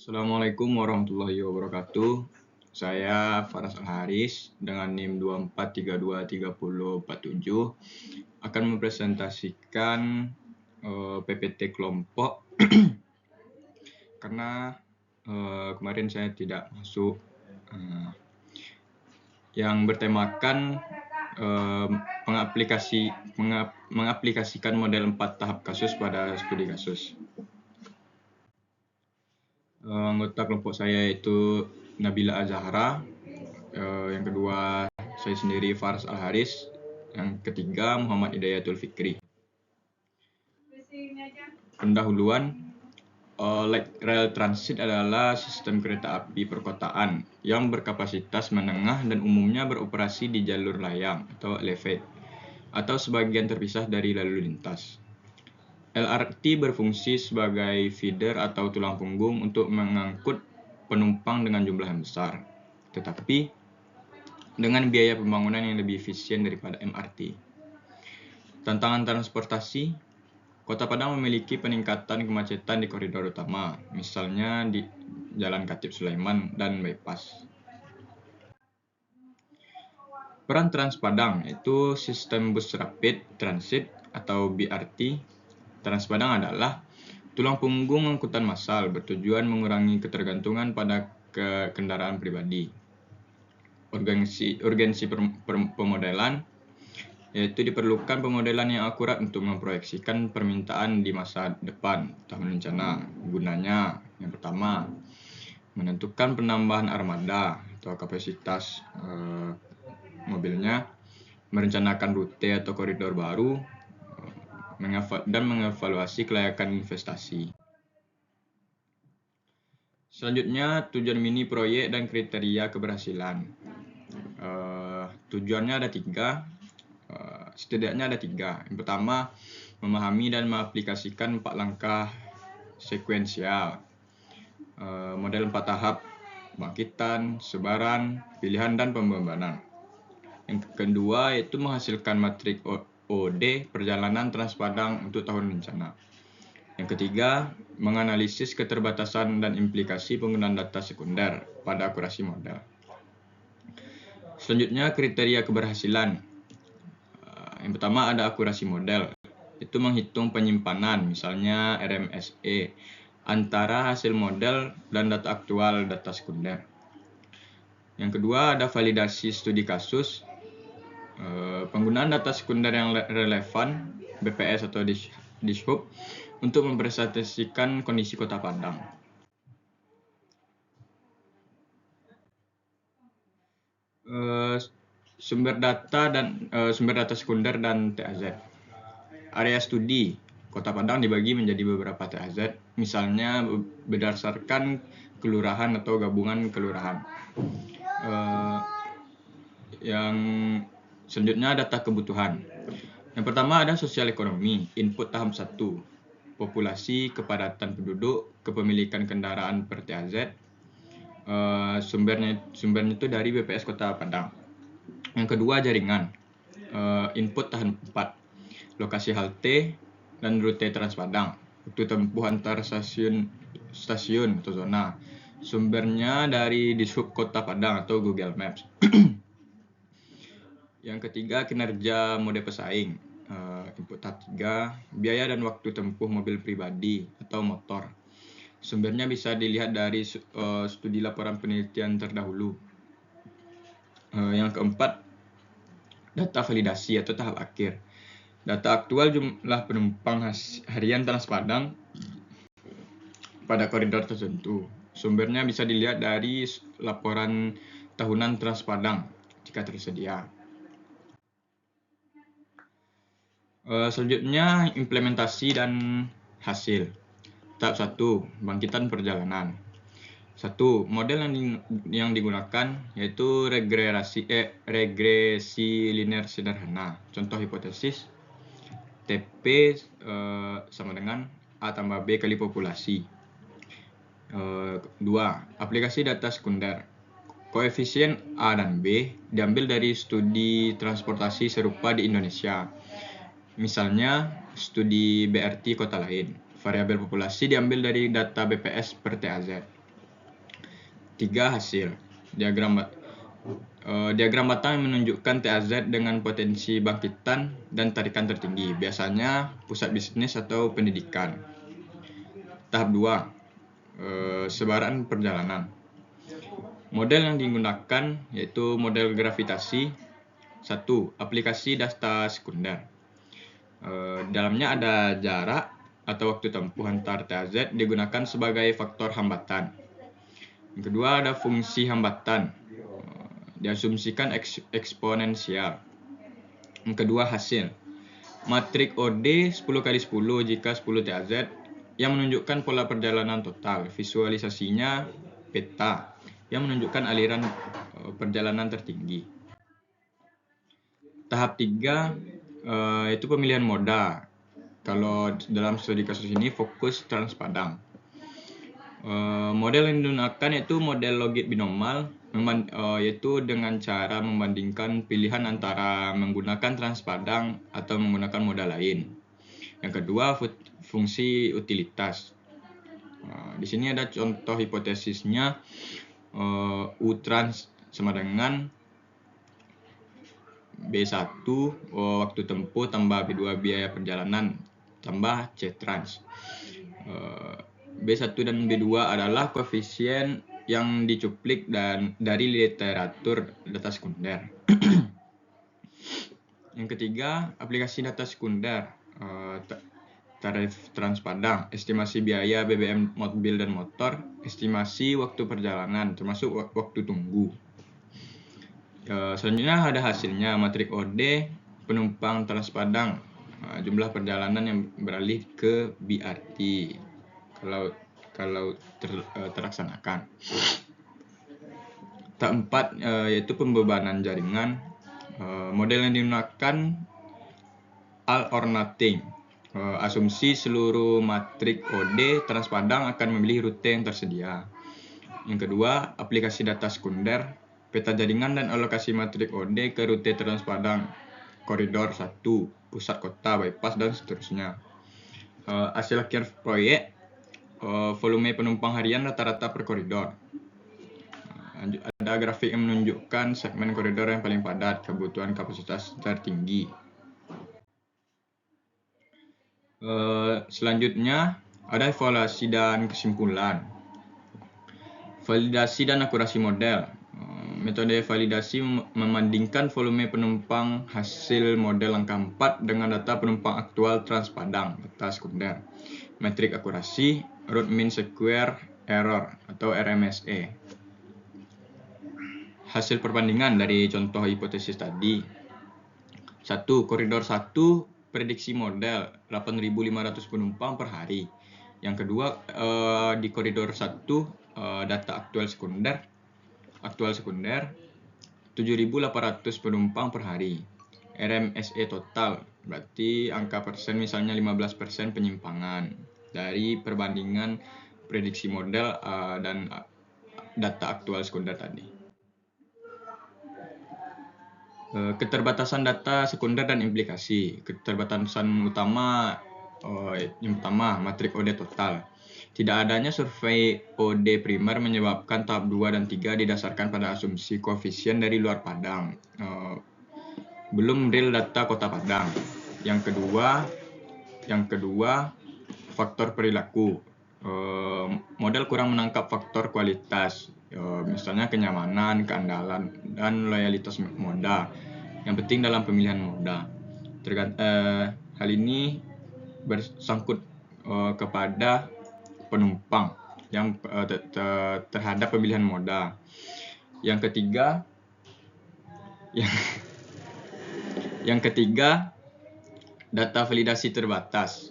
Assalamualaikum warahmatullahi wabarakatuh. Saya Faras Al-Haris dengan NIM 24323047 akan mempresentasikan PPT kelompok karena kemarin saya tidak masuk yang bertemakan mengaplikasikan model 4 tahap kasus pada studi kasus. Anggota kelompok saya yaitu Nabila Azahra, yang kedua saya sendiri Faras Al-Haris, yang ketiga Muhammad Hidayatul Fikri. Pendahuluan, light rail transit adalah sistem kereta api perkotaan yang berkapasitas menengah dan umumnya beroperasi di jalur layang atau elevate atau sebagian terpisah dari lalu lintas. LRT berfungsi sebagai feeder atau tulang punggung untuk mengangkut penumpang dengan jumlah yang besar, tetapi dengan biaya pembangunan yang lebih efisien daripada MRT. Tantangan transportasi, Kota Padang memiliki peningkatan kemacetan di koridor utama, misalnya di Jalan Khatib Sulaiman dan bypass. Peran Trans Padang yaitu sistem bus rapid transit atau BRT. Trans Padang adalah tulang punggung angkutan massal bertujuan mengurangi ketergantungan pada kendaraan pribadi. Urgensi pemodelan yaitu diperlukan pemodelan yang akurat untuk memproyeksikan permintaan di masa depan tahun rencana. Gunanya, yang pertama, menentukan penambahan armada atau kapasitas mobilnya, merencanakan rute atau koridor baru, dan mengevaluasi kelayakan investasi. Selanjutnya, tujuan mini proyek dan kriteria keberhasilan. Tujuannya ada tiga. Setidaknya ada tiga. Yang pertama, memahami dan mengaplikasikan 4 langkah sekuensial. Model 4 tahap, bangkitan, sebaran, pilihan, dan pembebanan. Yang kedua, yaitu menghasilkan matrik OD perjalanan Trans Padang untuk tahun rencana. Yang ketiga, menganalisis keterbatasan dan implikasi penggunaan data sekunder pada akurasi model. Selanjutnya, kriteria keberhasilan. Yang pertama ada akurasi model. Itu menghitung penyimpanan, misalnya RMSE, antara hasil model dan data aktual data sekunder. Yang kedua ada validasi studi kasus. Penggunaan data sekunder yang relevan, BPS atau Dishub, untuk mempresentasikan kondisi Kota Padang. Sumber data sekunder dan TAZ. Area studi Kota Padang dibagi menjadi beberapa TAZ, misalnya berdasarkan kelurahan atau gabungan kelurahan. Yang selanjutnya data kebutuhan. Yang pertama ada sosial ekonomi, input tahap 1, populasi, kepadatan penduduk, kepemilikan kendaraan per TAZ. Sumbernya itu dari BPS Kota Padang. Yang kedua jaringan, input tahap 4, lokasi halte dan rute Trans Padang, waktu tempuh antar stasiun atau zona. Sumbernya dari Dishub Kota Padang atau Google Maps. Yang ketiga kinerja mode pesaing, input tahap 3, biaya dan waktu tempuh mobil pribadi atau motor. Sumbernya bisa dilihat dari studi laporan penelitian terdahulu. Yang keempat, data validasi atau tahap akhir. Data aktual jumlah penumpang harian Trans Padang pada koridor tertentu. Sumbernya bisa dilihat dari laporan tahunan Trans Padang jika tersedia. Selanjutnya implementasi dan hasil. Tahap 1, bangkitan perjalanan. 1. Model yang digunakan yaitu regresi linear sederhana. Contoh hipotesis, TP sama dengan A tambah B kali populasi. 2. Aplikasi data sekunder. Koefisien A dan B diambil dari studi transportasi serupa di Indonesia. Misalnya, studi BRT kota lain. Variabel populasi diambil dari data BPS per TAZ. 3. Hasil. Diagram batang yang menunjukkan TAZ dengan potensi bangkitan dan tarikan tertinggi, biasanya pusat bisnis atau pendidikan. Tahap 2. Sebaran perjalanan. Model yang digunakan yaitu model gravitasi. 1. Aplikasi data sekunder. Dalamnya ada jarak atau waktu tempuh antar TAZ digunakan sebagai faktor hambatan. Yang kedua ada fungsi hambatan, diasumsikan eksponensial. Yang kedua hasil, matrik OD 10x10 jika 10 TAZ yang menunjukkan pola perjalanan total. Visualisasinya peta yang menunjukkan aliran perjalanan tertinggi. Tahap 3 itu pemilihan moda. Kalau dalam studi kasus ini fokus transpadang. Model yang digunakan yaitu model logit binomal, yaitu dengan cara membandingkan pilihan antara menggunakan transpadang atau menggunakan moda lain. Yang kedua fungsi utilitas. Di sini ada contoh hipotesisnya, U trans sama dengan B1 waktu tempuh tambah B2 biaya perjalanan tambah C trans. B1 dan B2 adalah koefisien yang dicuplik dari literatur data sekunder. Yang ketiga, aplikasi data sekunder, tarif transpadang, estimasi biaya BBM mobil dan motor, estimasi waktu perjalanan termasuk waktu tunggu. Selanjutnya ada hasilnya, matrik OD penumpang transpadang, jumlah perjalanan yang beralih ke BRT kalau terlaksanakan. Tahap 4 yaitu pembebanan jaringan. Model yang digunakan all or nothing. Asumsi seluruh matrik OD transpadang akan memilih rute yang tersedia. Yang kedua, aplikasi data sekunder, peta jaringan dan alokasi matrik OD ke rute transpadang, koridor 1, pusat kota, bypass, dan seterusnya. Hasil akhir proyek, volume penumpang harian rata-rata per koridor. Ada grafik yang menunjukkan segmen koridor yang paling padat, kebutuhan kapasitas tertinggi. Selanjutnya ada evaluasi dan kesimpulan. Validasi dan akurasi model. Metode validasi membandingkan volume penumpang hasil model angka 4 dengan data penumpang aktual transpadang, data sekunder. Metrik akurasi, root mean square error atau RMSE. Hasil perbandingan dari contoh hipotesis tadi. 1. Koridor 1 prediksi model 8.500 penumpang per hari. Yang kedua di koridor 1 data aktual sekunder 7.800 penumpang per hari. RMSE total berarti angka persen misalnya 15% penyimpangan dari perbandingan prediksi model dan data aktual sekunder tadi. Keterbatasan data sekunder dan implikasi. Keterbatasan utama yang pertama, matrik OD total. Tidak adanya survei OD primer menyebabkan tahap 2 dan 3 didasarkan pada asumsi koefisien dari luar Padang. Belum real data kota Padang. Yang kedua, faktor perilaku. Model kurang menangkap faktor kualitas, misalnya kenyamanan, keandalan, dan loyalitas moda. Yang penting dalam pemilihan moda. Hal ini bersangkut kepada penumpang yang terhadap pemilihan moda. Yang ketiga, data validasi terbatas.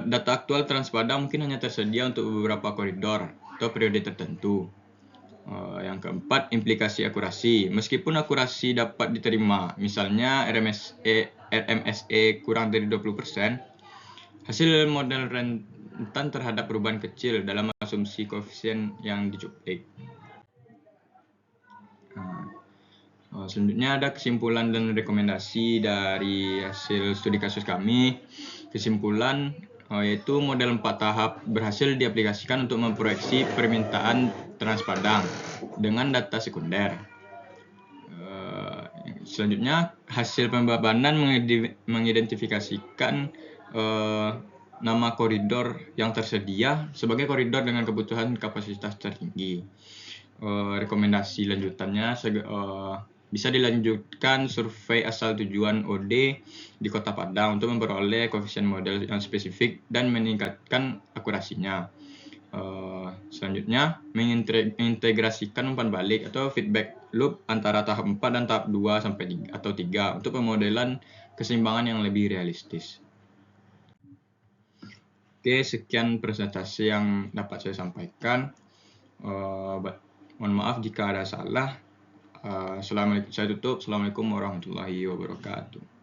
Data aktual transpadang mungkin hanya tersedia untuk beberapa koridor atau periode tertentu. Yang keempat, implikasi akurasi. Meskipun akurasi dapat diterima, misalnya RMSE kurang dari 20%, hasil model rentan terhadap perubahan kecil dalam asumsi koefisien yang dicuplik. Selanjutnya ada kesimpulan dan rekomendasi dari hasil studi kasus kami. Kesimpulan, yaitu model 4 tahap berhasil diaplikasikan untuk memproyeksi permintaan Transpadang dengan data sekunder. Selanjutnya, hasil pembabanan mengidentifikasikan nama koridor yang tersedia sebagai koridor dengan kebutuhan kapasitas tertinggi. Rekomendasi lanjutannya bisa dilanjutkan survei asal tujuan OD di Kota Padang untuk memperoleh koefisien model yang spesifik dan meningkatkan akurasinya. Selanjutnya, mengintegrasikan umpan balik atau feedback loop antara tahap 4 dan tahap 2 sampai 3 atau 3 untuk pemodelan keseimbangan yang lebih realistis. Oke, sekian presentasi yang dapat saya sampaikan. Mohon maaf jika ada salah. Saya tutup. Assalamualaikum warahmatullahi wabarakatuh.